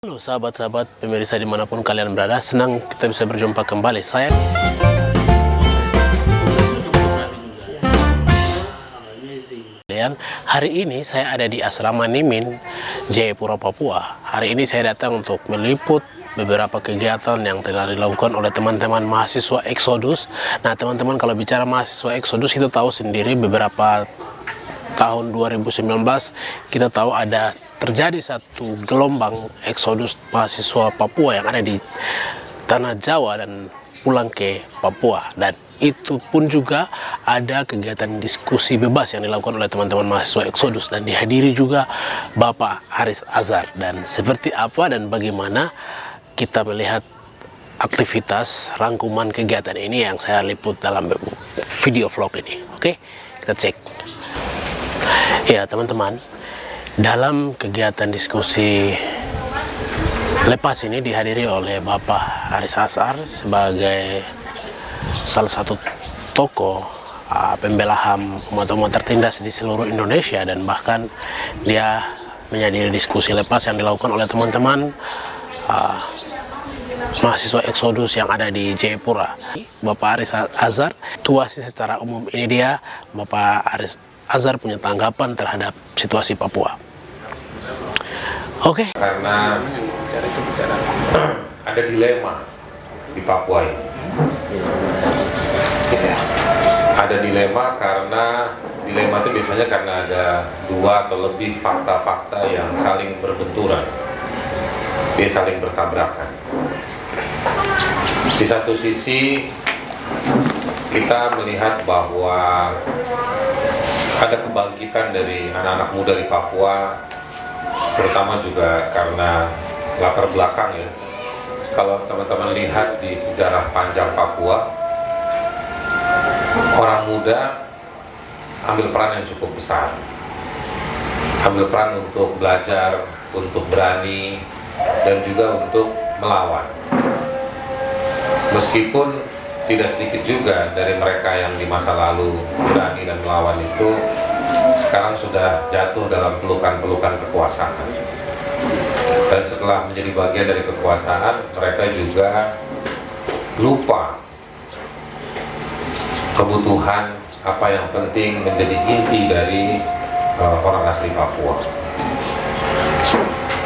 Halo sahabat-sahabat pemirsa dimanapun kalian berada, senang kita bisa berjumpa kembali. Hari ini saya ada di Asrama Nimin, Jayapura, Papua. Hari ini saya datang untuk meliput beberapa kegiatan yang telah dilakukan oleh teman-teman mahasiswa Exodus. Nah teman-teman, kalau bicara mahasiswa Exodus, kita tahu sendiri beberapa tahun 2019 kita tahu ada terjadi satu gelombang eksodus mahasiswa Papua yang ada di tanah Jawa dan pulang ke Papua, dan itu pun juga ada kegiatan diskusi bebas yang dilakukan oleh teman-teman mahasiswa eksodus dan dihadiri juga Bapak Haris Azhar. Dan seperti apa dan bagaimana kita melihat aktivitas rangkuman kegiatan ini yang saya liput dalam video vlog ini. Oke, kita cek. Ya teman-teman, dalam kegiatan diskusi lepas ini dihadiri oleh Bapak Haris Azhar sebagai salah satu tokoh pembela HAM umat-umat tertindas di seluruh Indonesia, dan bahkan dia menghadiri diskusi lepas yang dilakukan oleh teman-teman mahasiswa Exodus yang ada di Jayapura. Bapak Haris Azhar, situasi secara umum ini dia, Bapak Haris Azhar punya tanggapan terhadap situasi Papua. Oke. Karena ada dilema di Papua ini. Ada dilema karena dilema itu biasanya karena ada dua atau lebih fakta-fakta yang saling berbenturan. Dia saling bertabrakan. Di satu sisi kita melihat bahwa ada kebangkitan dari anak-anak muda di Papua, terutama juga karena latar belakang ya. Kalau teman-teman lihat di sejarah panjang Papua, orang muda ambil peran yang cukup besar, ambil peran untuk belajar, untuk berani, dan juga untuk melawan. Meskipun tidak sedikit juga dari mereka yang di masa lalu berani dan melawan itu sekarang sudah jatuh dalam pelukan-pelukan kekuasaan. Dan setelah menjadi bagian dari kekuasaan, mereka juga lupa kebutuhan apa yang penting menjadi inti dari orang asli Papua.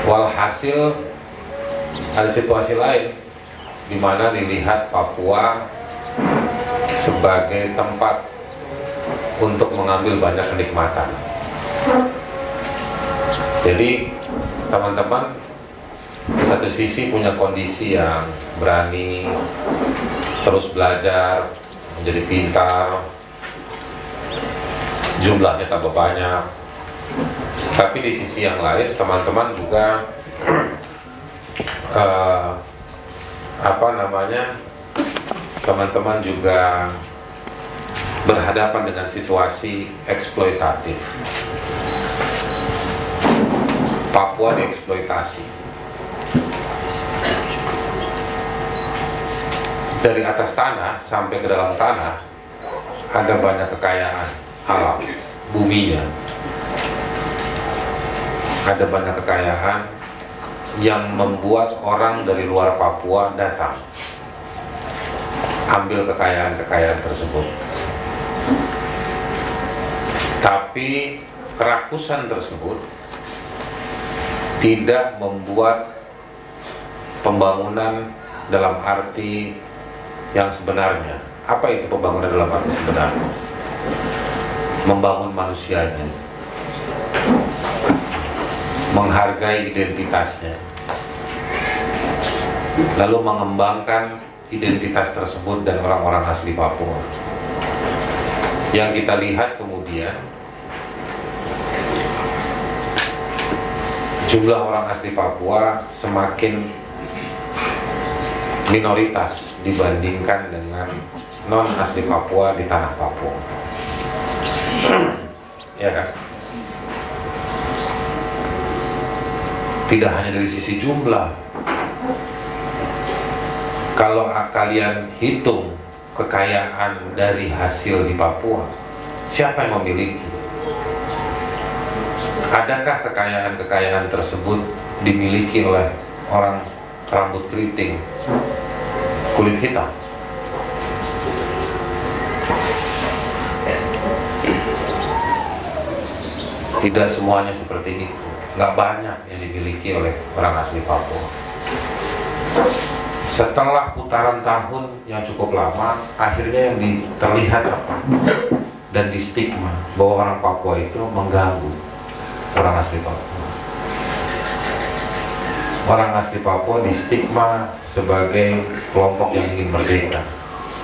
Walhasil ada situasi lain di mana dilihat Papua sebagai tempat untuk mengambil banyak kenikmatan. Jadi teman-teman di satu sisi punya kondisi yang berani, terus belajar, menjadi pintar, jumlahnya tambah banyak. Tapi di sisi yang lain teman-teman juga teman-teman juga berhadapan dengan situasi eksploitatif. Papua dieksploitasi. Dari atas tanah sampai ke dalam tanah ada banyak kekayaan alam, buminya. Ada banyak kekayaan yang membuat orang dari luar Papua datang ambil kekayaan-kekayaan tersebut. Tapi kerakusan tersebut tidak membuat pembangunan dalam arti yang sebenarnya. Apa itu pembangunan dalam arti sebenarnya? Membangun manusianya, menghargai identitasnya, lalu mengembangkan identitas tersebut dan orang-orang asli Papua. Yang kita lihat kemudian, jumlah orang asli Papua semakin minoritas dibandingkan dengan non asli Papua di tanah Papua. Ya kan? Tidak hanya dari sisi jumlah. Kalau kalian hitung kekayaan dari hasil di Papua, siapa yang memiliki? Adakah kekayaan-kekayaan tersebut dimiliki oleh orang rambut keriting, kulit hitam. Tidak semuanya seperti itu, nggak banyak yang dimiliki oleh orang asli Papua. Setelah putaran tahun yang cukup lama, akhirnya yang terlihat apa? Dan di stigma bahwa orang Papua itu mengganggu orang asli Papua. Orang asli Papua di stigma sebagai kelompok yang ingin merdeka,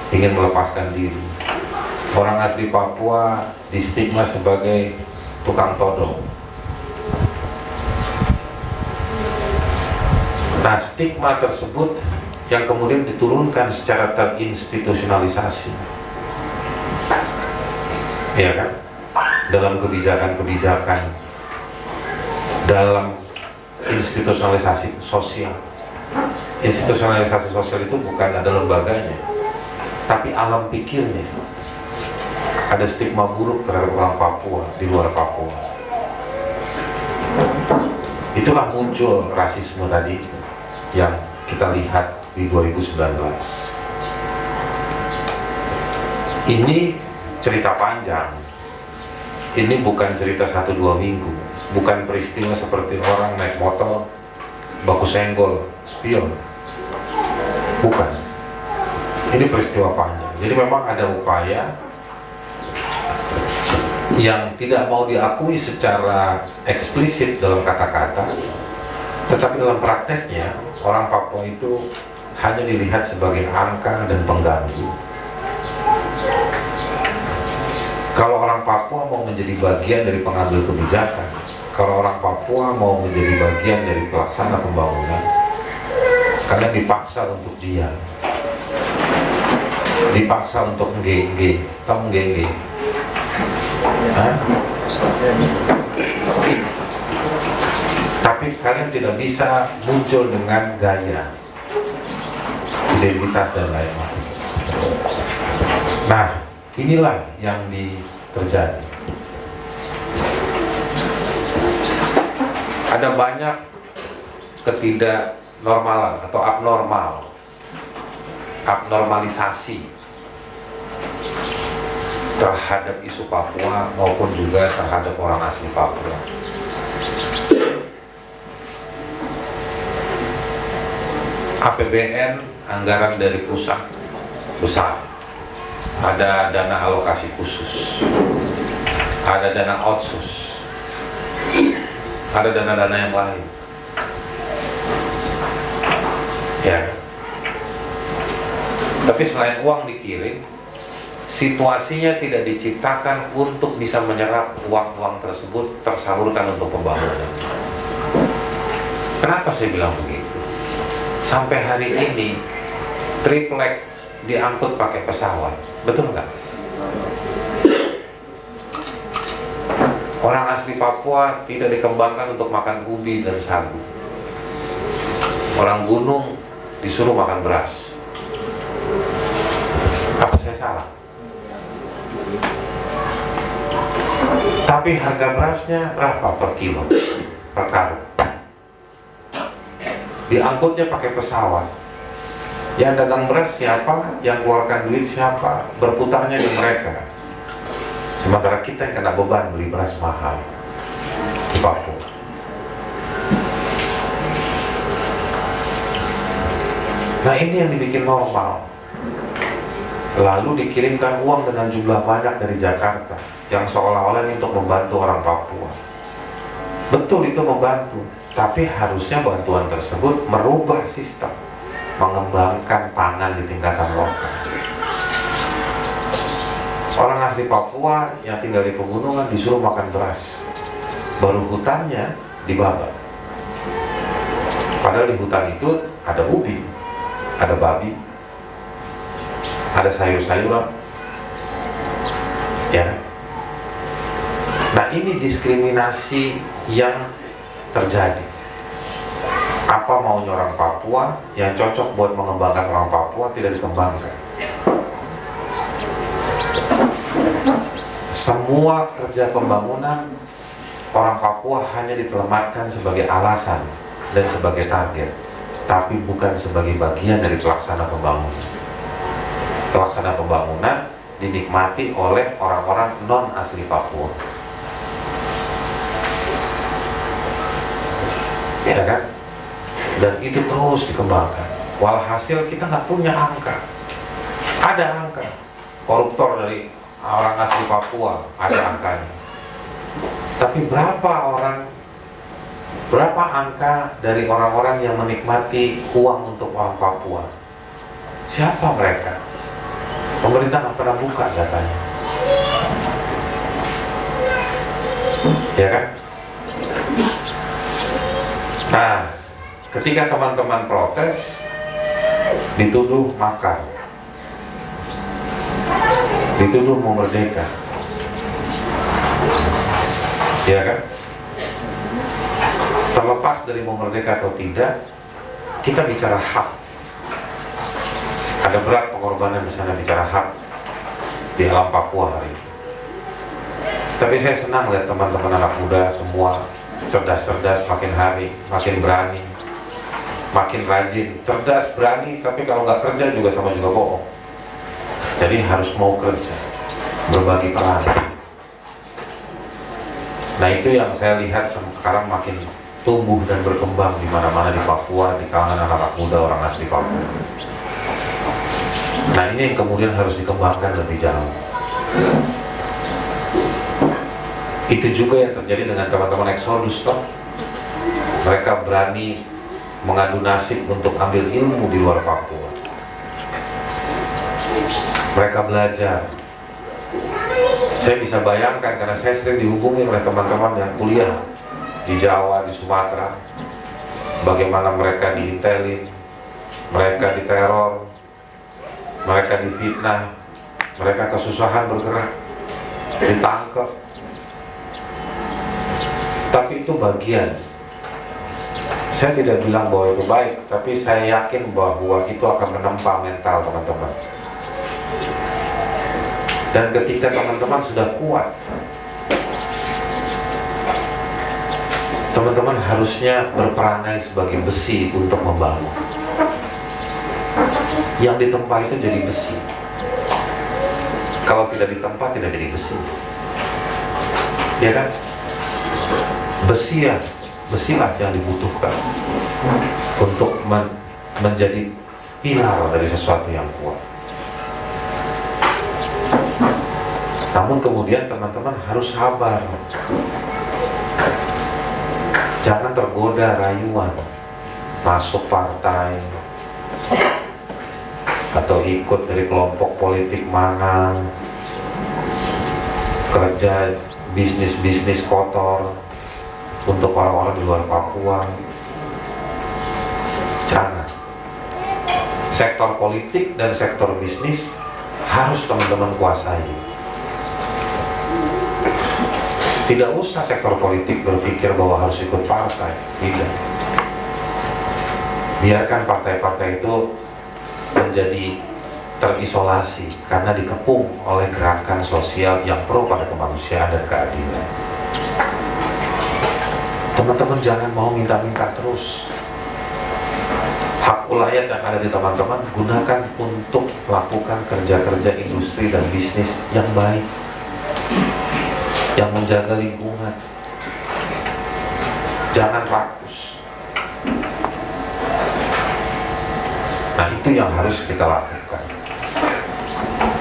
ingin melepaskan diri. Orang asli Papua di stigma sebagai tukang todong. Nah, stigma tersebut yang kemudian diturunkan secara terinstitusionalisasi, ya kan, dalam kebijakan-kebijakan, dalam institusionalisasi sosial. Institusionalisasi sosial itu bukan ada lembaganya, tapi alam pikirnya. Ada stigma buruk terhadap orang Papua di luar Papua. Itulah muncul rasisme tadi yang kita lihat di 2019. Ini cerita panjang. Ini bukan cerita 1-2 minggu. Bukan peristiwa seperti orang naik motor baku senggol spion. Bukan. Ini peristiwa panjang. Jadi memang ada upaya yang tidak mau diakui secara eksplisit dalam kata-kata, tetapi dalam prakteknya orang Papua itu hanya dilihat sebagai angka dan pengganggu. Kalau orang Papua mau menjadi bagian dari pengambil kebijakan, kalau orang Papua mau menjadi bagian dari pelaksana pembangunan, kalian dipaksa untuk diam, dipaksa untuk nge-nge, tau nge-nge? Tapi kalian tidak bisa muncul dengan gaya, identitas dan lain-lain. Nah, inilah yang terjadi. Ada banyak ketidaknormalan atau abnormalisasi terhadap isu Papua maupun juga terhadap orang asli Papua. APBN, anggaran dari pusat besar, ada dana alokasi khusus, ada dana otsus, ada dana-dana yang lain, ya. Tapi selain uang dikirim, situasinya tidak diciptakan untuk bisa menyerap uang-uang tersebut tersalurkan untuk pembangunan. Kenapa saya bilang begitu? Sampai hari ini triplek diangkut pakai pesawat, betul nggak? Orang asli Papua tidak dikembangkan untuk makan ubi dan sagu. Orang gunung disuruh makan beras. Apa saya salah? Tapi harga berasnya berapa per kilo, per karung? Diangkutnya pakai pesawat. Yang dagang beras siapa? Yang keluarkan duit siapa? Berputarnya di mereka. Sementara kita yang kena beban beli beras mahal di Papua. Nah, ini yang dibikin normal. Lalu dikirimkan uang dengan jumlah banyak dari Jakarta, yang seolah-olah ini untuk membantu orang Papua. Betul, itu membantu, tapi harusnya bantuan tersebut merubah sistem, mengembangkan pangan di tingkatan lokal. Orang asli Papua yang tinggal di pegunungan disuruh makan beras, baru hutannya dibabat. Padahal di hutan itu ada ubi, ada babi, ada sayur-sayuran, ya. Nah, ini diskriminasi yang terjadi. Apa maunya orang Papua yang cocok buat mengembangkan orang Papua tidak dikembangkan. Semua kerja pembangunan orang Papua hanya ditelematkan sebagai alasan dan sebagai target. tapi bukan sebagai bagian dari pelaksana pembangunan. Pelaksana pembangunan dinikmati oleh orang-orang non asli Papua, ya kan? Dan itu terus dikembangkan. Walhasil kita nggak punya angka. Ada angka koruptor dari orang asli Papua, ada angkanya. Tapi berapa angka dari orang-orang yang menikmati uang untuk orang Papua? Siapa mereka? Pemerintah nggak pernah buka datanya, ya kan? Nah, ketika teman-teman protes, dituduh makar, dituduh mau merdeka, ya kan? Terlepas dari mau merdeka atau tidak, kita bicara hak. Ada berat pengorbanan di sana bicara hak di alam Papua hari ini. Tapi saya senang lihat teman-teman anak muda semua cerdas-cerdas, makin hari makin berani, makin rajin, cerdas, berani. Tapi kalau nggak kerja juga sama juga bohong. Jadi harus mau kerja, berbagi peran. Nah itu yang saya lihat sekarang makin tumbuh dan berkembang di mana-mana di Papua, di kalangan anak-anak muda orang asli Papua. Nah ini yang kemudian harus dikembangkan lebih jauh. Itu juga yang terjadi dengan teman-teman Exodus toh. Mereka berani mengadu nasib untuk ambil ilmu di luar Papua. Mereka belajar. Saya bisa bayangkan karena saya sering dihubungi oleh teman-teman yang kuliah di Jawa, di Sumatera, bagaimana mereka diintelin, mereka diteror, mereka difitnah, mereka kesusahan bergerak, ditangkap. Tapi itu bagian. Saya tidak bilang bahwa itu baik, tapi saya yakin bahwa itu akan menempa mental teman-teman. Dan ketika teman-teman sudah kuat, teman-teman harusnya berperangai sebagai besi untuk membangun. Yang ditempa itu jadi besi. Kalau tidak ditempa tidak jadi besi, ya kan? Besilah yang dibutuhkan untuk menjadi pilar dari sesuatu yang kuat. Namun kemudian teman-teman harus sabar. Jangan tergoda rayuan masuk partai atau ikut dari kelompok politik mana, kerja bisnis-bisnis kotor untuk orang-orang di luar Papua. Jangan. Sektor politik dan sektor bisnis harus teman-teman kuasai. Tidak usah sektor politik berpikir bahwa harus ikut partai. Tidak. Biarkan partai-partai itu menjadi terisolasi karena dikepung oleh gerakan sosial yang pro pada kemanusiaan dan keadilan. Teman-teman jangan mau minta-minta terus. Hak ulayat yang ada di teman-teman gunakan untuk melakukan kerja-kerja industri dan bisnis yang baik, yang menjaga lingkungan. Jangan rakus. Nah itu yang harus kita lakukan.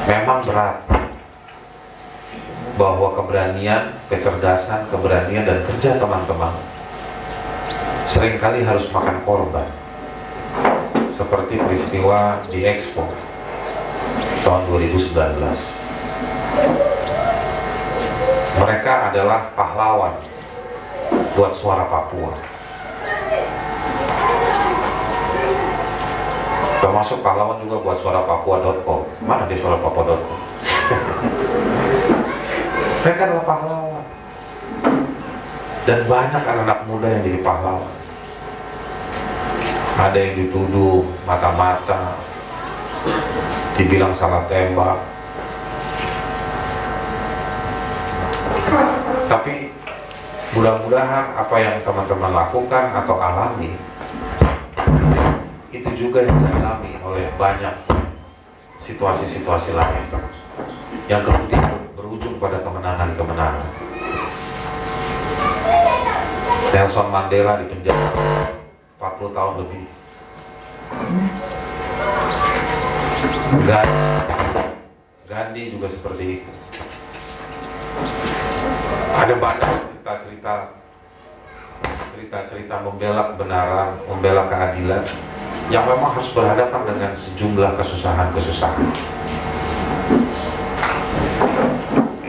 Memang berat, bahwa keberanian, kecerdasan, keberanian dan kerja teman-teman seringkali harus makan korban. Seperti peristiwa di Expo tahun 2019. Mereka adalah pahlawan buat suara Papua. Termasuk pahlawan juga buat suarapapua.com. Mana di suarapapua.com? Mereka adalah pahlawan. Dan banyak anak-anak muda yang jadi pahlawan. Ada yang dituduh mata-mata, dibilang salah tembak. Tapi mudah-mudahan apa yang teman-teman lakukan atau alami itu juga yang dialami oleh banyak situasi-situasi lain yang kemudian berujung pada kemenangan-kemenangan. Nelson Mandela di penjara 40 tahun lebih. Gandhi juga seperti itu. Ada banyak cerita-cerita membela kebenaran, membela keadilan yang memang harus berhadapan dengan sejumlah kesusahan-kesusahan.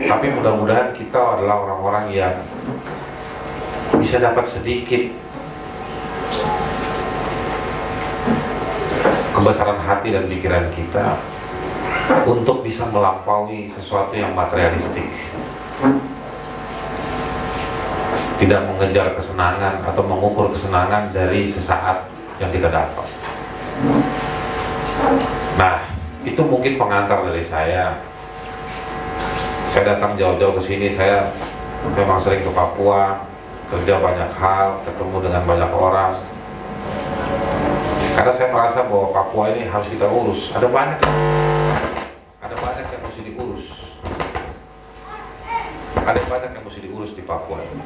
Tapi mudah-mudahan kita adalah orang-orang yang bisa dapat sedikit kebesaran hati dan pikiran kita untuk bisa melampaui sesuatu yang materialistik, tidak mengejar kesenangan atau mengukur kesenangan dari sesaat yang kita dapat. Nah, itu mungkin pengantar dari saya. Saya datang jauh-jauh ke sini, saya memang sering ke Papua, kerja banyak hal, ketemu dengan banyak orang. Karena saya merasa bahwa Papua ini harus kita urus. Ada banyak yang mesti diurus. Ada banyak yang mesti diurus di Papua ini.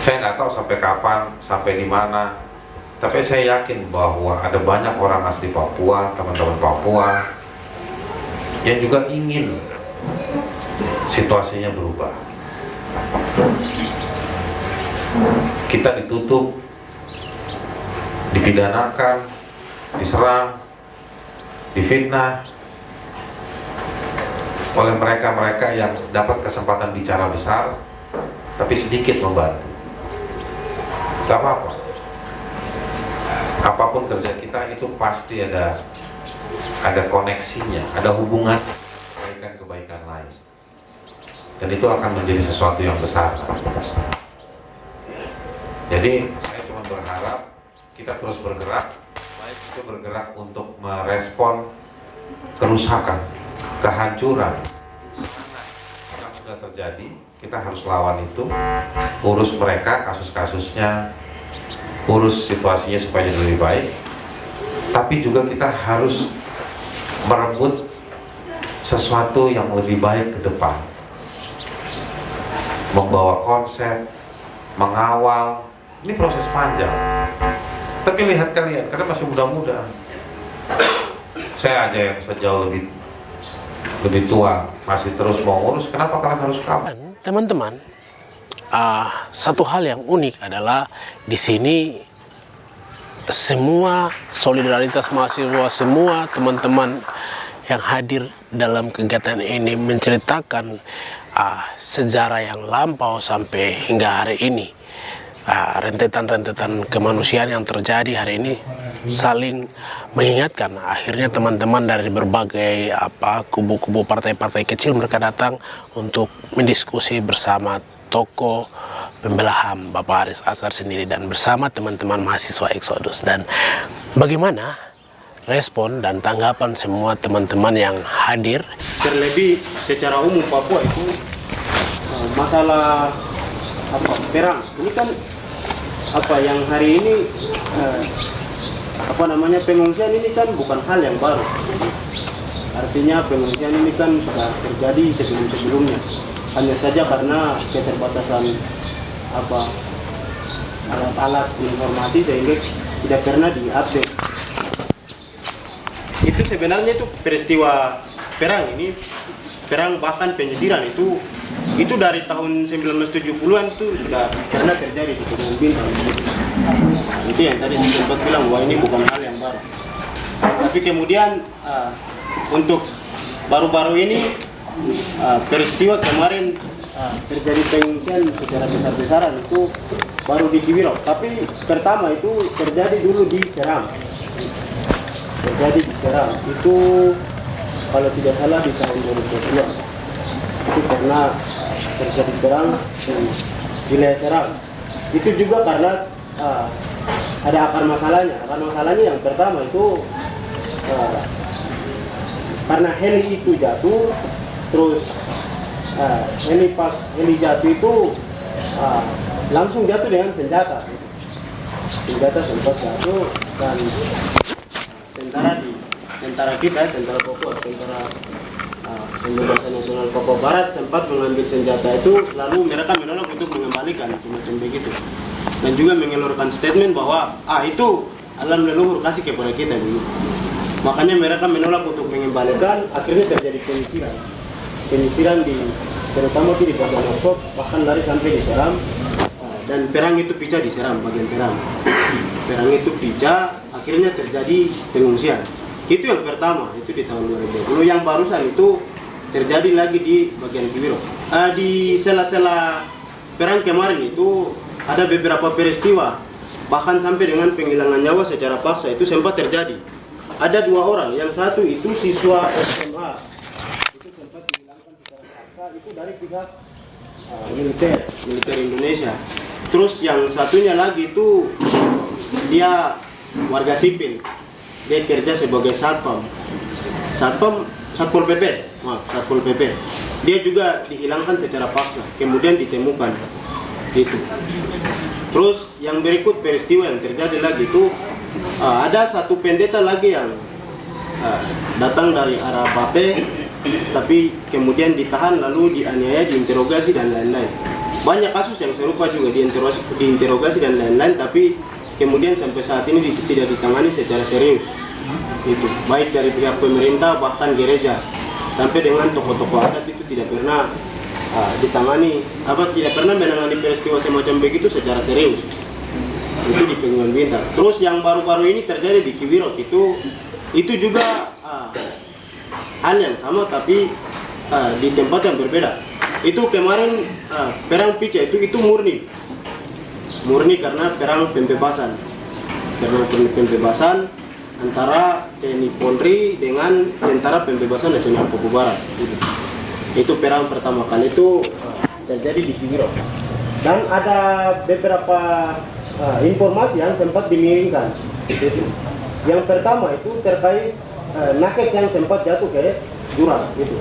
Saya nggak tahu sampai kapan, sampai di mana. Tapi saya yakin bahwa ada banyak orang asli Papua, teman-teman Papua, yang juga ingin situasinya berubah. Kita ditutup, dipidanakan, diserang, difitnah oleh mereka-mereka yang dapat kesempatan bicara besar, tapi sedikit membantu. Gak apa-apa. Apapun kerja kita itu pasti ada koneksinya, ada hubungan kebaikan-kebaikan lain. Dan itu akan menjadi sesuatu yang besar. Jadi saya cuma berharap kita terus bergerak, baik itu bergerak untuk merespon kerusakan, kehancuran yang sudah terjadi. Kita harus lawan itu, urus mereka, kasus-kasusnya, urus situasinya supaya lebih baik. Tapi juga kita harus merebut sesuatu yang lebih baik ke depan, membawa konsep, mengawal. Ini proses panjang. Tapi lihat kalian, karena masih muda-muda. Saya aja yang sejauh lebih tua, masih terus mau ngurus. Kenapa kalian harus kalah? Teman-teman, satu hal yang unik adalah di sini semua solidaritas mahasiswa, semua teman-teman yang hadir dalam kegiatan ini menceritakan sejarah yang lampau sampai hingga hari ini. Rentetan-rentetan kemanusiaan yang terjadi hari ini saling mengingatkan. Akhirnya teman-teman dari berbagai kubu-kubu partai-partai kecil mereka datang untuk mendiskusi bersama tokoh pembela HAM Bapak Haris Azhar sendiri dan bersama teman-teman mahasiswa Exodus. Dan bagaimana respon dan tanggapan semua teman-teman yang hadir? Terlebih secara umum Papua itu masalah perang ini kan yang hari ini pengungsian ini kan bukan hal yang baru. Artinya pengungsian ini kan sudah terjadi sebelum-sebelumnya. Hanya saja karena keterbatasan alat-alat informasi sehingga tidak pernah diupdate. Itu sebenarnya itu peristiwa perang ini, perang bahkan penyisiran itu dari tahun 1970-an itu sudah pernah terjadi di Gunung Bintang. Itu yang tadi saya sempat bilang bahwa ini bukan hal yang baru. Tapi kemudian untuk baru-baru ini peristiwa kemarin terjadi pengungsian secara besar-besaran itu baru di Kiwirau. Tapi pertama itu terjadi dulu di Seram. Itu kalau tidak salah di tahun 2022 itu pernah terjadi perang di wilayah Seram. Itu juga karena ada akar masalahnya yang pertama itu karena heli itu jatuh, terus heli jatuh itu langsung jatuh dengan senjata. senjata sempat jatuh dan tentara kita, tentara Papua, tentara Pembebasan Nasional Papua Barat sempat mengambil senjata itu, lalu mereka menolak untuk mengembalikan macam begitu, dan juga mengeluarkan statement bahwa itu alam leluhur kasih kepada kita begitu. Makanya mereka menolak untuk mengembalikan, akhirnya terjadi penyisiran terutama di bagian Oxford, bahkan lari sampai diserang, dan perang itu pecah diserang bagian seram. Perang itu pecah, akhirnya terjadi pengungsian. Itu yang pertama, itu di tahun 2020. Yang barusan itu terjadi lagi di bagian Kiwiro. Di sela-sela perang kemarin itu ada beberapa peristiwa, bahkan sampai dengan penghilangan nyawa secara paksa itu sempat terjadi. Ada 2 orang, yang satu itu siswa SMA, itu sempat dihilangkan secara paksa, itu dari pihak militer Indonesia. Terus yang satunya lagi itu dia warga sipil, dia kerja sebagai satpol PP. Dia juga dihilangkan secara paksa, kemudian ditemukan itu. Terus yang berikut peristiwa yang terjadi lagi itu ada satu pendeta lagi yang datang dari arah Bape, tapi kemudian ditahan lalu dianiaya, diinterogasi dan lain-lain. Banyak kasus yang serupa juga diinterogasi dan lain-lain, tapi kemudian sampai saat ini tidak ditangani secara serius. Itu baik dari pihak pemerintah bahkan gereja, sampai dengan tokoh-tokoh adat itu tidak pernah ditangani, tidak pernah menangani peristiwa semacam begitu secara serius. Itu di Pegunungan Bintang. Terus yang baru-baru ini terjadi di Kiwiro itu juga hal yang sama, tapi di tempat yang berbeda. Itu kemarin perang pica itu murni karena perang pembebasan, antara TNI Polri dengan Tentara Pembebasan Nasional Papua Barat. Itu perang pertama kali itu terjadi di Kiwiro. Dan ada beberapa informasi yang sempat dimiringkan. Yang pertama itu terkait nakes yang sempat jatuh ke jurang itu.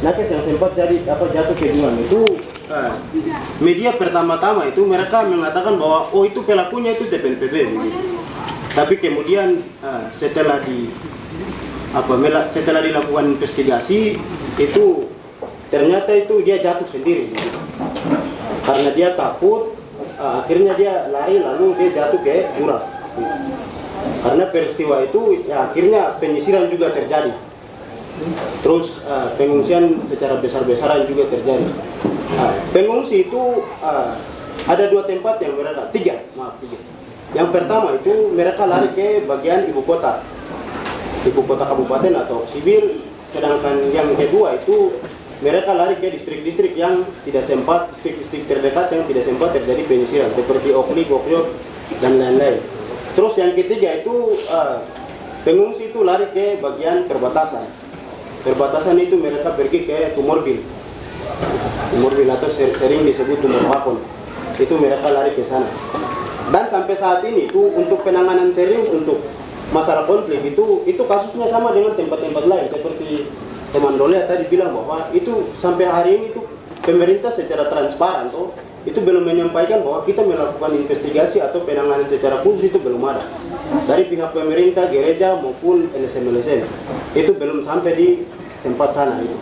Nakes yang sempat jatuh ke jurang itu, media pertama-tama itu mereka mengatakan bahwa itu pelakunya itu TPNPB begitu. Tapi kemudian setelah dilakukan investigasi itu ternyata itu dia jatuh sendiri begitu. Karena dia takut, akhirnya dia lari lalu dia jatuh ke jurang. Karena peristiwa itu akhirnya penyisiran juga terjadi. Terus pengungsian secara besar-besaran juga terjadi. Pengungsi itu ada 2 tempat yang mereka, 3. Yang pertama itu mereka lari ke bagian ibu kota kabupaten atau sipil, sedangkan yang kedua itu mereka lari ke distrik-distrik yang tidak sempat, distrik-distrik terdekat yang tidak sempat terjadi penyisiran seperti Okli, Gokyot dan lain-lain. Terus yang ketiga itu pengungsi itu lari ke bagian perbatasan. Perbatasan itu mereka pergi ke Tumorbil atau sering disebut Tumor Bakon. Itu mereka lari ke sana. Dan sampai saat ini itu untuk penanganan serius untuk masalah konflik itu kasusnya sama dengan tempat-tempat lain, seperti teman Dole tadi bilang bahwa itu sampai hari ini itu pemerintah secara transparan itu belum menyampaikan bahwa kita melakukan investigasi atau penanganan secara khusus, itu belum ada dari pihak pemerintah, gereja maupun LSM itu belum sampai di tempat sana itu.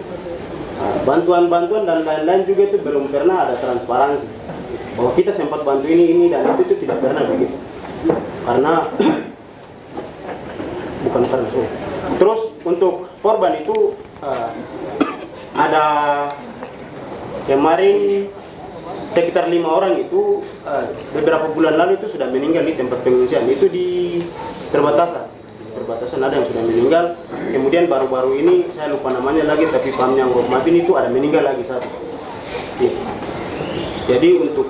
Bantuan-bantuan dan lain-lain juga itu belum pernah ada transparansi bahwa kita sempat bantu ini dan itu tidak pernah begitu, karena bukan karena itu. Terus untuk korban itu ada kemarin sekitar 5 orang itu beberapa bulan lalu itu sudah meninggal di tempat pengungsian itu di perbatasan ada yang sudah meninggal. Kemudian baru-baru ini saya lupa namanya lagi, tapi pahamnya Rohmatin itu ada meninggal lagi satu. Jadi untuk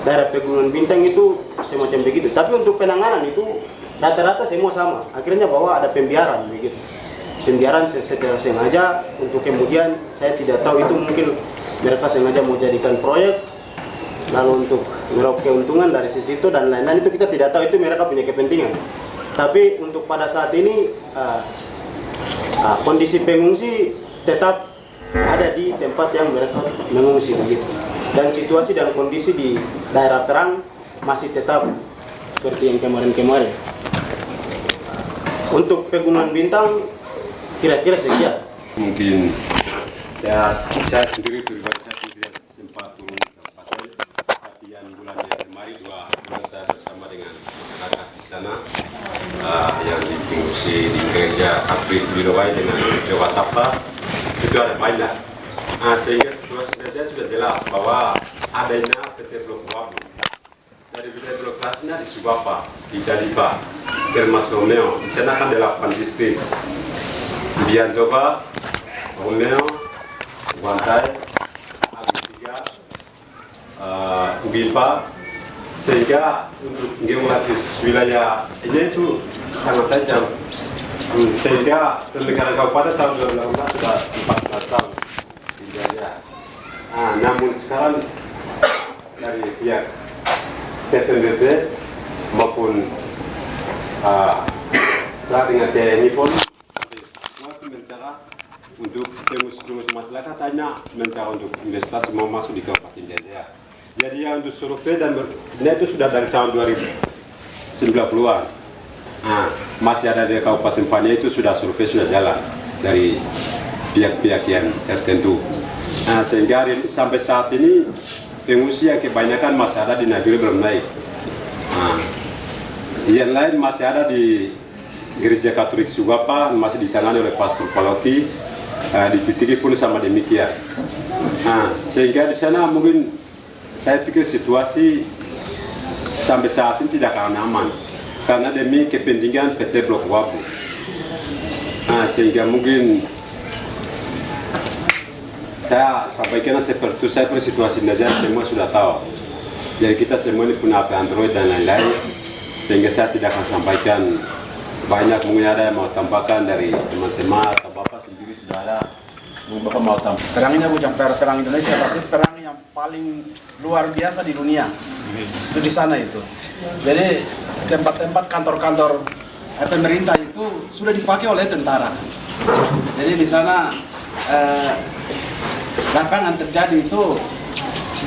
daerah Pegunungan Bintang itu semacam begitu. Tapi untuk penanganan itu rata-rata semua sama. Akhirnya bahwa ada pembiaran begitu. Pembiaran secara sengaja untuk kemudian saya tidak tahu itu mungkin mereka sengaja mau jadikan proyek lalu untuk meraup keuntungan dari sisi itu dan lain-lain, itu kita tidak tahu, itu mereka punya kepentingan. Tapi untuk pada saat ini kondisi pengungsi tetap ada di tempat yang mereka mengungsi begitu. Dan situasi dan kondisi di daerah terang masih tetap seperti yang kemarin-kemarin. Untuk Pegunungan Bintang kira-kira sekian. Mungkin saya sendiri pribadi saya tidak sempat turun ke Pasir latihan bulan yang kemarin 2 bulan saya bersama dengan anak di sana yang dipengusi di gereja Katolik Bilowai dengan Jawa Tapa itu ada banyak. Sehingga sebenarnya sudah jelas bahwa adanya PT Blok Wabu dari PT Blok kelasnya di Subapa, di Jalipa, termasuk Romeo. Di sana kan 8 distrik. Bian Coba, Romeo, Wantai, Agustika, Ugimpa, sehingga untuk geografis wilayah ini itu sangat tajam. Sehingga pemekaran kabupaten tahun 2018 sudah 14 tahun dijajah. Namun sekarang dari pihak TPMBP maupun dengan TNI pun sampai semua mencari untuk pengusaha masyarakat hanya mencari untuk investasi mau masuk di Kabupaten Jaya. Jadi yang untuk survei dan itu sudah dari tahun 2090-an. Masih ada di Kabupaten Pania itu sudah survei sudah jalan dari pihak-pihak yang tertentu. Sehingga sampai saat ini pengungsi yang kebanyakan masih ada di Nagiri belum naik. Yang lain masih ada di Gereja Katolik Subapa, masih ditangani oleh Pastor Paloki, di Titiki pun sama demikian. Sehingga di sana mungkin saya pikir situasi sampai saat ini tidak akan aman karena demi kepentingan PT Blok Wabu. Sehingga mungkin saya sampaikan seperti itu, saya punya situasi saja semua sudah tahu. Jadi kita semua ini punya HP Android dan lain-lain, sehingga saya tidak akan sampaikan banyak. Mungkin ada yang mau tambahkan dari teman-teman atau Bapak sendiri sudah ada. Mungkin Bapak mau tambah. Perang ini bukan perang Indonesia, tapi perang yang paling luar biasa di dunia. Itu di sana itu. Jadi tempat-tempat kantor-kantor pemerintah itu sudah dipakai oleh tentara. Jadi di sana lapangan terjadi itu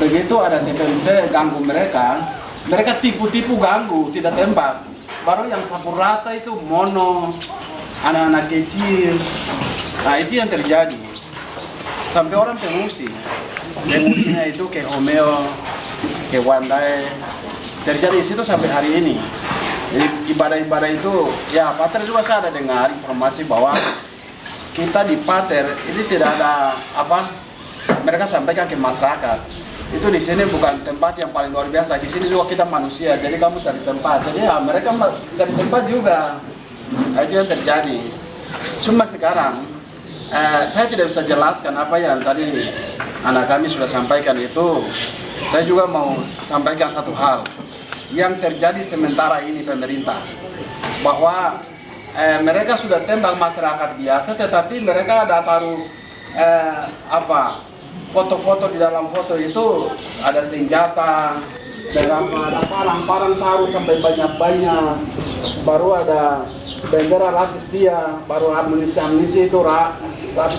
begitu ada TPMP ganggu mereka tipu-tipu ganggu, tidak tembak. Baru yang sapu rata itu mono, anak-anak kecil. Itu yang terjadi. Sampai orang pengungsi. Pengungsinya itu ke Homeo, ke Wandai. Terjadi di situ sampai hari ini. Jadi ibadah-ibadah itu, ya Pater juga saya ada dengar informasi bahwa kita di Pater ini tidak ada mereka sampaikan ke masyarakat. Itu di sini bukan tempat yang paling luar biasa. Di sini juga kita manusia, jadi kamu cari tempat. Jadi ya mereka cari tempat juga. Itu yang terjadi. Cuma sekarang saya tidak bisa jelaskan apa yang tadi anak kami sudah sampaikan itu. Saya juga mau sampaikan satu hal yang terjadi sementara ini pemerintah, bahwa mereka sudah tembak masyarakat biasa, tetapi mereka ada taruh foto-foto. Di dalam foto itu ada senjata, ada parang-parang taruh sampai banyak-banyak, baru ada bendera rasis dia, baru amunisi itu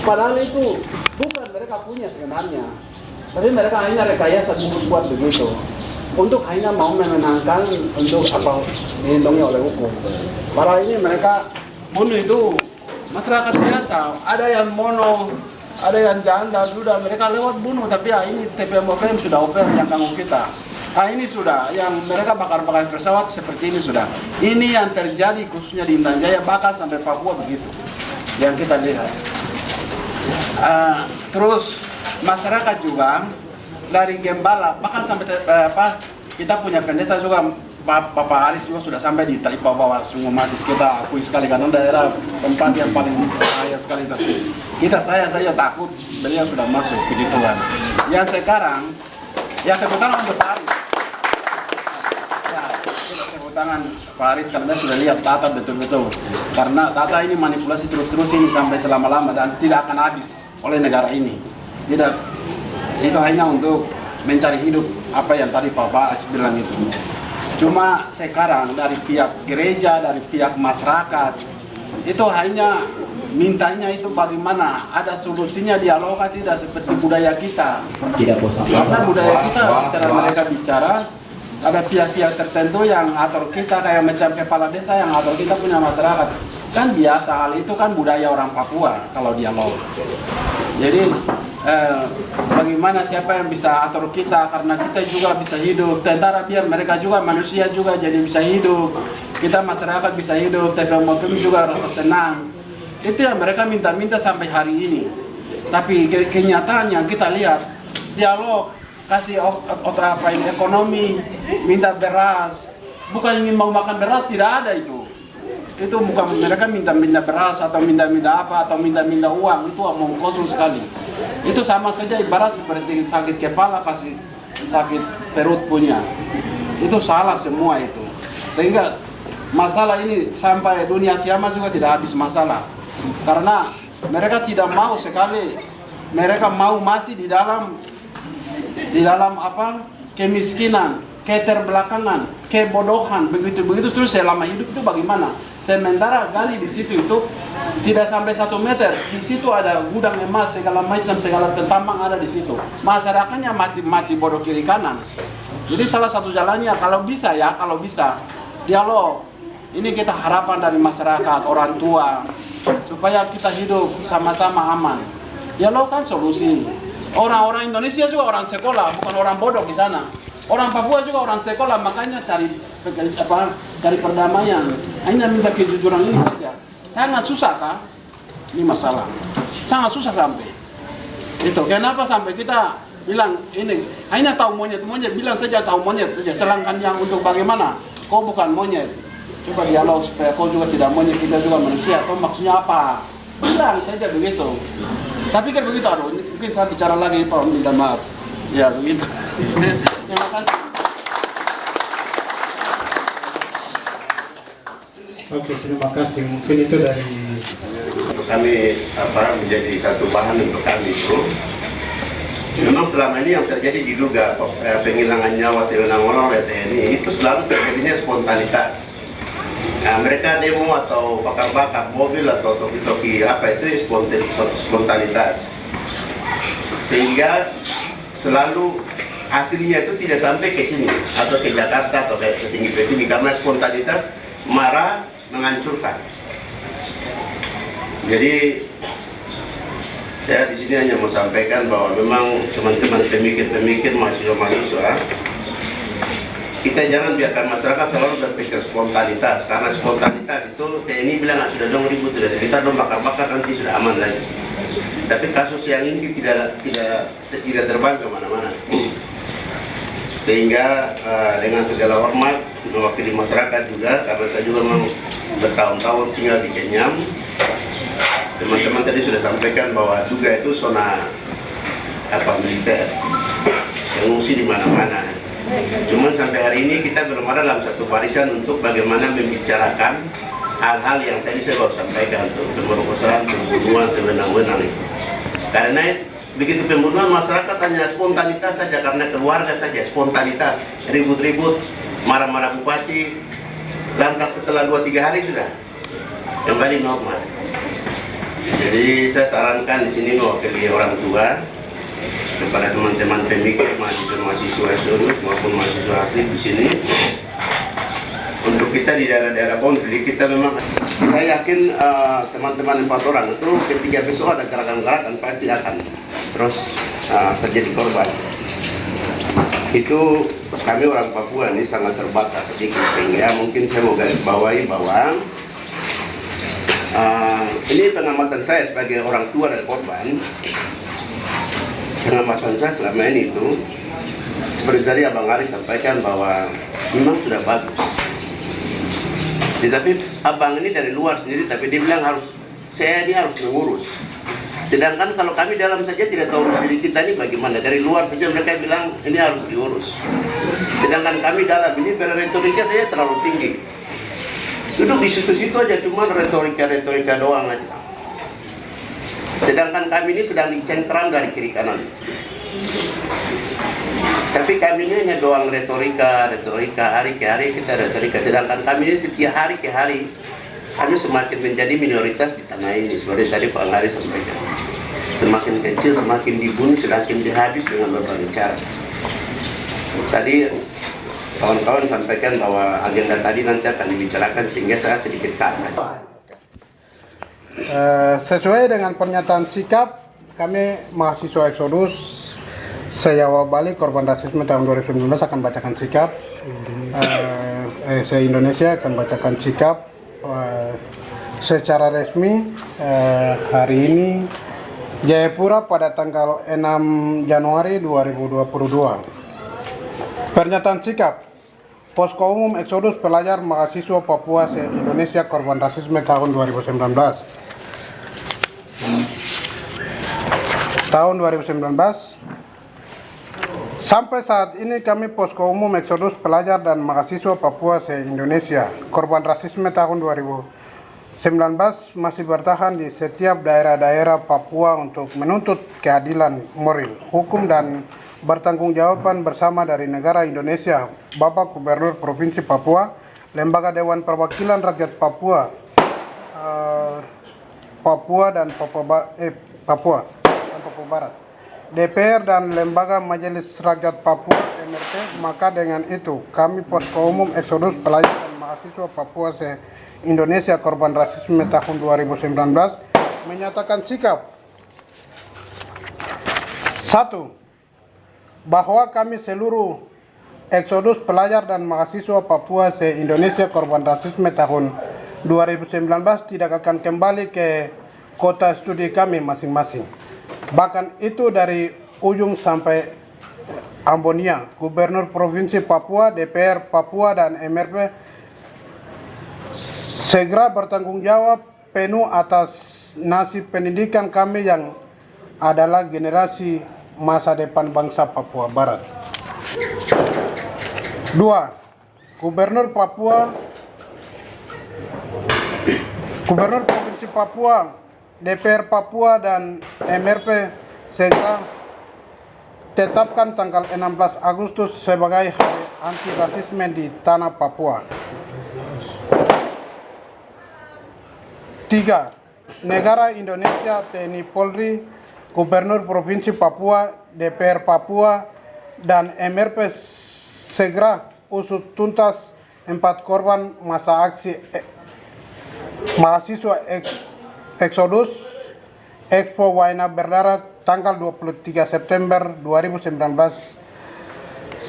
padahal itu bukan mereka punya sebenarnya, tapi mereka hanya rekayasa buat begitu untuk hanya mau menenangkan untuk dilindungi oleh hukum. Padahal ini mereka bunuh itu masyarakat biasa, ada yang mono, ada yang janda, sudah mereka lewat bunuh. Tapi ini TPM sudah open yang ganggu kita. Ini sudah yang mereka bakar-bakar pesawat seperti ini sudah. Ini yang terjadi khususnya di Intan Jaya, bahkan sampai Papua begitu yang kita lihat. Terus masyarakat juga dari Gembala, bahkan sampai kita punya pendeta juga, Bapak Aris juga sudah sampai di Talipa bawah Sungai Matis. Kita akui sekali karena daerah tempat yang paling bahaya sekali. Saya takut beliau sudah masuk begitu kan. Yang sekarang ya tepuk tangan untuk Pak Aris. Ya, tepuk tangan Pak Aris karena sudah lihat Tata betul-betul. Karena Tata ini manipulasi terus-terus ini sampai selama-lama dan tidak akan habis oleh negara ini. Tidak, itu hanya untuk mencari hidup apa yang tadi Bapak Aris bilang itu. Cuma sekarang dari pihak gereja, dari pihak masyarakat, itu hanya mintanya itu bagaimana ada solusinya dialog tidak seperti budaya kita. Tidak bosan. Karena budaya kita secara mereka bicara, ada pihak-pihak tertentu yang atur kita, kayak macam kepala desa yang atur kita punya masyarakat. Kan biasa, hal itu kan budaya orang Papua kalau dialog. Jadi bagaimana siapa yang bisa atur kita, karena kita juga bisa hidup. Tentara biar mereka juga manusia juga jadi bisa hidup. Kita masyarakat bisa hidup, TPM juga rasa senang. Itu yang mereka minta-minta sampai hari ini. Tapi kenyataannya kita lihat dialog kasih ekonomi, minta beras, bukan ingin mau makan beras, tidak ada itu bukan mereka minta beras atau minta apa atau minta uang, itu omong kosong sekali. Itu sama saja ibarat seperti sakit kepala kasih sakit perut punya, itu salah semua itu. Sehingga masalah ini sampai dunia kiamat juga tidak habis masalah, karena mereka tidak mau sekali, mereka mau masih di dalam kemiskinan, keterbelakangan, kebodohan, begitu terus selama hidup itu bagaimana? Sementara gali di situ itu tidak sampai 1 meter, di situ ada gudang emas segala macam, segala tambang ada di situ. Masyarakatnya mati bodoh kiri kanan. Jadi salah satu jalannya kalau bisa dialog. Ini kita harapan dari masyarakat, orang tua, supaya kita hidup sama-sama aman. Dialog kan solusi. Orang-orang Indonesia juga orang sekolah, bukan orang bodoh di sana. Orang Papua juga orang sekolah, makanya cari perdamaian. Hanya minta kejujuran ini saja. Sangat susah kan? Ini masalah. Sangat susah sampai. Itu kenapa sampai kita bilang ini hanya tahu monyet bilang saja tahu monyet saja. Sedangkan yang untuk bagaimana? Kau bukan monyet. Coba dialog supaya kau juga tidak monyet, kita juga manusia. Kau maksudnya apa? Bilang saja begitu. Tapi kan begitu, aduh, mungkin saya bicara lagi, Pak, minta maaf. Ya, begitu. Terima kasih. Oke, terima kasih. Mungkin itu dari Untuk kami menjadi satu bahan untuk kami itu. Memang selama ini yang terjadi diduga penghilangan nyawa sewenang-wenang oleh TNI itu selalu terjadinya spontanitas. Nah, mereka demo atau bakar-bakar mobil atau toki-toki itu spontanitas, sehingga selalu hasilnya itu tidak sampai ke sini atau ke Jakarta atau ke setinggi-tinggi karena spontanitas marah menghancurkan. Jadi saya di sini hanya mau sampaikan bahwa memang teman-teman pemikir mahasiswa kita jangan biarkan masyarakat selalu berpikir spontanitas, karena spontanitas itu TNI bilang sudah dong ribut, sudah sekitar dong bakar-bakar nanti sudah aman lagi. Tapi kasus yang ini tidak terbang kemana-mana. Sehingga dengan segala hormat mewakili masyarakat juga, karena saya juga memang bertahun-tahun tinggal di Kenyam. Teman-teman tadi sudah sampaikan bahwa Duga itu zona militer, pengungsi di mana-mana. Cuman sampai hari ini kita belum ada dalam satu barisan untuk bagaimana membicarakan hal-hal yang tadi saya baru sampaikan, untuk pemerkosaan, pembunuhan sewenang-wenang. Karena begitu pembunuhan masyarakat hanya spontanitas saja, karena keluarga saja spontanitas, ribut-ribut, marah-marah bupati, lantas setelah 2-3 hari sudah kembali normal. Jadi saya sarankan di sini mewakili orang tua kepada teman-teman pemikir, mahasiswa serius maupun mahasiswa aktif di sini, untuk kita di daerah-daerah konflik kita memang, saya yakin teman-teman 4 orang itu ketika besok ada gerakan-gerakan pasti akan terus terjadi korban. Itu kami orang Papua ini sangat terbatas sedikit, sehingga mungkin saya mau garis bawahi bahwa ini pengamatan saya sebagai orang tua dari korban. Pengamatan saya selama ini itu seperti tadi Abang Ari sampaikan bahwa memang sudah bagus. Tetapi Abang ini dari luar sendiri, tapi dia bilang saya ini harus mengurus. Sedangkan kalau kami dalam saja tidak tahu urus diri kita ini bagaimana. Dari luar saja mereka bilang ini harus diurus. Sedangkan kami dalam ini retorika saya terlalu tinggi. Duduk di situ-situ aja, cuma retorika doang aja. Sedangkan kami ini sedang dicengkram dari kiri kanan. Tapi kami ini hanya doang retorika, hari ke hari kita retorika. Sedangkan kami ini setiap hari ke hari, kami semakin menjadi minoritas di tanah ini. Seperti tadi Pak Ngari sampaikan. Semakin kecil, semakin dibunuh, semakin dihabis dengan berbagai cara. Tadi kawan-kawan sampaikan bahwa agenda tadi nanti akan dibicarakan sehingga saya sedikit kaca. Sesuai dengan pernyataan sikap kami mahasiswa Exodus se-Jawa Bali korban rasisme tahun 2019 akan bacakan sikap. Se-Indonesia akan bacakan sikap secara resmi hari ini Jayapura pada tanggal 6 Januari 2022. Pernyataan sikap Posko Umum Exodus Pelajar Mahasiswa Papua se-Indonesia korban rasisme tahun 2019. Tahun 2019 sampai saat ini kami Posko Umum Exodus Pelajar dan Mahasiswa Papua se-Indonesia korban rasisme tahun 2019 masih bertahan di setiap daerah-daerah Papua untuk menuntut keadilan moral, hukum dan bertanggung-jawaban bersama dari negara Indonesia, Bapak Gubernur Provinsi Papua, Lembaga Dewan Perwakilan Rakyat Papua, Papua dan Papua Barat, DPR dan Lembaga Majelis Rakyat Papua MRP. Maka dengan itu kami Posko Umum Exodus Pelajar dan Mahasiswa Papua se-Indonesia korban rasisme tahun 2019 menyatakan sikap 1. Bahwa kami seluruh Exodus Pelajar dan Mahasiswa Papua se-Indonesia korban rasisme tahun 2019 tidak akan kembali ke kota studi kami masing-masing. Bahkan itu dari ujung sampai Ambonia, Gubernur Provinsi Papua, DPR Papua dan MRP segera bertanggung jawab penuh atas nasib pendidikan kami yang adalah generasi masa depan bangsa Papua Barat. 2. Gubernur Provinsi Papua, DPR Papua dan MRP segera tetapkan tanggal 16 Agustus sebagai Hari Anti Rasisme di Tanah Papua. 3. Negara Indonesia, TNI Polri, Gubernur Provinsi Papua, DPR Papua dan MRP segera usut tuntas 4 korban masa aksi mahasiswa Exodus Expo Waina Berdarah tanggal 23 September 2019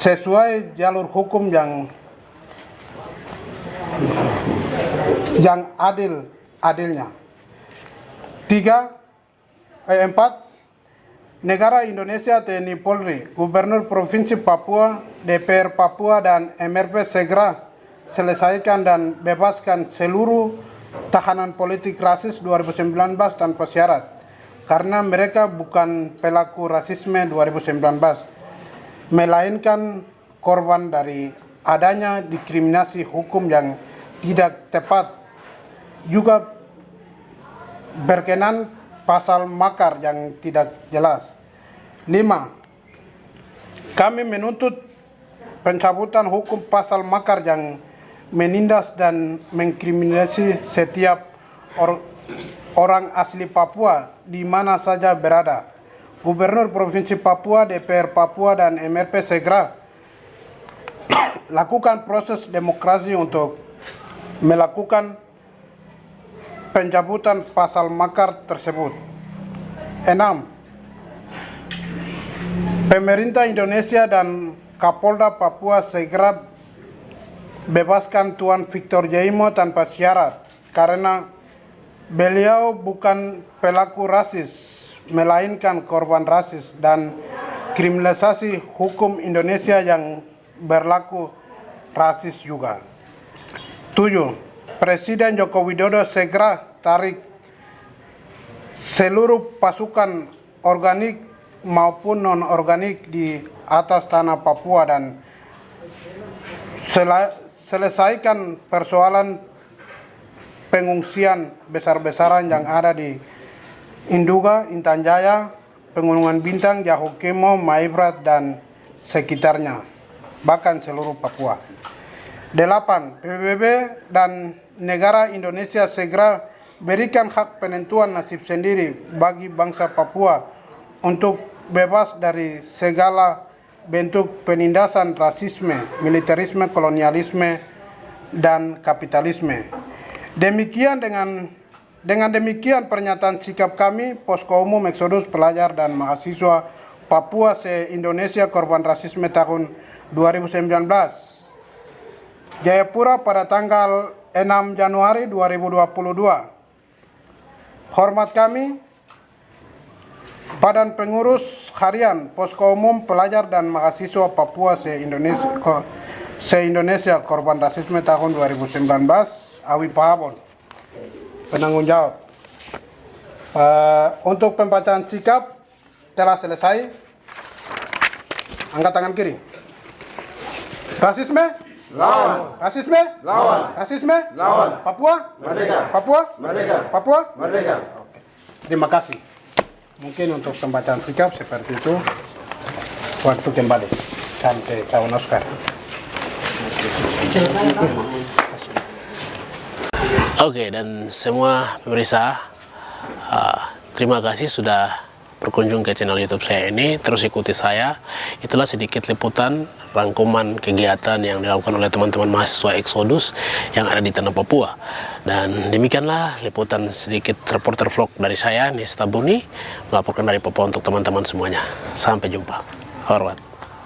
sesuai jalur hukum yang adilnya. 4. Negara Indonesia, TNI Polri, Gubernur Provinsi Papua, DPR Papua dan MRP segera selesaikan dan bebaskan seluruh tahanan politik rasis 2019 tanpa syarat, karena mereka bukan pelaku rasisme 2019, melainkan korban dari adanya diskriminasi hukum yang tidak tepat, juga berkenan pasal makar yang tidak jelas. 5. Kami menuntut pencabutan hukum pasal makar yang menindas dan mengkriminalisasi setiap orang asli Papua di mana saja berada. Gubernur Provinsi Papua, DPR Papua dan MRP segera lakukan proses demokrasi untuk melakukan pencabutan pasal makar tersebut. 6. Pemerintah Indonesia dan Kapolda Papua segera bebaskan Tuan Victor Jaimo tanpa syarat, karena beliau bukan pelaku rasis, melainkan korban rasis dan kriminalisasi hukum Indonesia yang berlaku rasis juga. 7. Presiden Joko Widodo segera tarik seluruh pasukan organik maupun non-organik di atas tanah Papua dan selesaikan persoalan pengungsian besar-besaran yang ada di Induga, Intan Jaya, Pegunungan Bintang, Jahukemo, Maibrat dan sekitarnya, bahkan seluruh Papua. 8. PBB dan negara Indonesia segera berikan hak penentuan nasib sendiri bagi bangsa Papua untuk bebas dari segala bentuk penindasan rasisme, militerisme, kolonialisme, dan kapitalisme. Demikian dengan demikian pernyataan sikap kami, Posko Umum Eksodus Pelajar dan Mahasiswa Papua se-Indonesia Korban Rasisme tahun 2019. Jayapura pada tanggal 6 Januari 2022. Hormat kami, Badan Pengurus Harian Posko Umum Pelajar dan Mahasiswa Papua se-Indonesia Korban Rasisme tahun 2019, Awi Pahabon, penanggung jawab. Untuk pembacaan sikap telah selesai. Angkat tangan kiri. Rasisme? Lawan. Rasisme? Lawan. Rasisme? Lawan. Papua? Merdeka. Papua? Merdeka. Papua? Merdeka. Oke. Terima kasih. Mungkin untuk pembacaan sikap seperti itu. Waktu kembali sampai tahun Oscar. Oke, dan semua pemirsa, terima kasih sudah berkunjung ke channel YouTube saya ini. Terus ikuti saya. Itulah sedikit liputan rangkuman kegiatan yang dilakukan oleh teman-teman mahasiswa Eksodus yang ada di tanah Papua. Dan demikianlah liputan sedikit reporter vlog dari saya, Nesta Buni, melaporkan dari Papua untuk teman-teman semuanya. Sampai jumpa. Hormat.